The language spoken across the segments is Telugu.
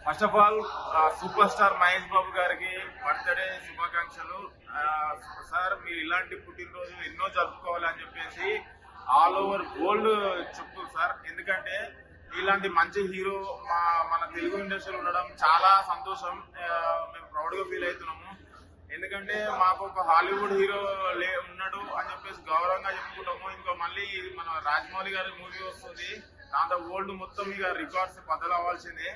First of all super star Mahesh Babu గారికి బర్త్డే శుభాకాంక్షలు. సార్ మీరు ఇలాంటి పుట్టినరోజు ఎన్నో జరుపుకోవాలని చెప్పేసి ఆల్ ఓవర్ వరల్డ్ చెప్తుంది సార్. ఎందుకంటే ఇలాంటి మంచి హీరో మన తెలుగు ఇండస్ట్రీలో ఉండడం చాలా సంతోషం. మేము ప్రౌడ్ గా ఫీల్ అవుతున్నాము. ఎందుకంటే మాకు ఒక హాలీవుడ్ హీరో ఉన్నాడు అని చెప్పేసి గౌరవంగా చెప్పుకుంటాము. ఇంకా మళ్ళీ మన రాజమౌళి గారి మూవీ వస్తుంది, దాంతో వరల్డ్ మొత్తం ఇక రికార్డ్స్ బదలవ్వాల్సిందే.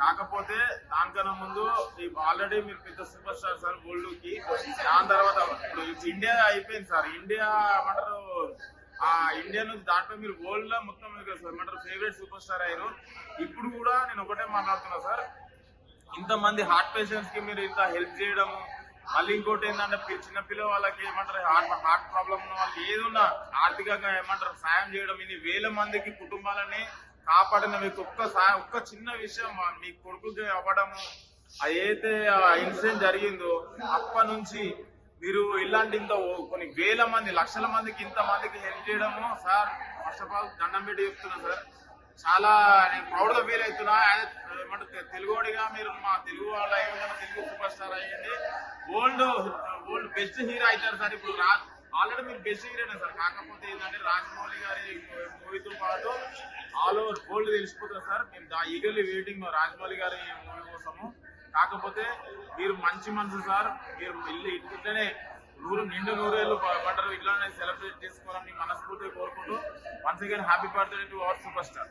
కాకపోతే దానికన్నా ముందు ఆల్రెడీ మీరు పెద్ద సూపర్ స్టార్ సార్ వరల్డ్ కి. దాని తర్వాత ఇప్పుడు ఇండియా అయిపోయింది సార్. ఇండియా ఏమంటారు, ఆ ఇండియా నుంచి దాంట్లో మీరు వరల్డ్ లో మొత్తం ఏమంటారు ఫేవరెట్ సూపర్ స్టార్ అయ్యారు. ఇప్పుడు కూడా నేను ఒకటే మాట్లాడుతున్నా సార్, ఇంతమంది హార్ట్ పేషెంట్స్ కి మీరు ఇంత హెల్ప్ చేయడము, మళ్ళీ ఇంకోటి ఏంటంటే చిన్నపిల్ల వాళ్ళకి ఏమంటారు హార్ట్ ప్రాబ్లం ఉన్న వాళ్ళకి ఏదున్నా ఆర్థికంగా ఏమంటారు సాయం చేయడం, ఇన్ని వేల మందికి కుటుంబాలని కాపాడిన మీకు ఒక్క చిన్న విషయం మీ కొడుకుకి అవ్వడము, అదైతే ఇన్సిడెంట్ జరిగిందో అప్పటి నుంచి మీరు ఇలాంటి ఇంత కొన్ని వేల మంది లక్షల మందికి ఇంతమందికి హెల్ప్ చేయడము సార్. ఫస్ట్ ఆఫ్ ఆల్ దండం పెట్టి చెప్తున్నా సార్. చాలా నేను ప్రౌడ్ గా ఫీల్ అవుతున్నా. ఏమంటే తెలుగుడిగా మీరు మా తెలుగు వాళ్ళు అయ్యండి, తెలుగు సూపర్ స్టార్ అయ్యండి, వరల్డ్ బెస్ట్ హీరో అవుతారు సార్. ఇప్పుడు ఆల్రెడీ మీరు బెస్ట్ హీరోనే సార్. కాకపోతే ఏంటంటే రాజమౌళి గారి మూవీతో పాటు ఆల్ ఓవర్ వరల్డ్ తెలిసిపోతుంది సార్. మేము ఈగర్లీ వెయిటింగ్ రాజమౌళి గారి మూవీ కోసము. కాకపోతే మీరు మంచి మనసు సార్. మీరు ఇట్లనే నూరేళ్ళు పంటలు ఇట్లానే సెలబ్రేట్ చేసుకోవాలని మనస్ఫూర్తిగా కోరుకుంటూ once again happy birthday to our super star.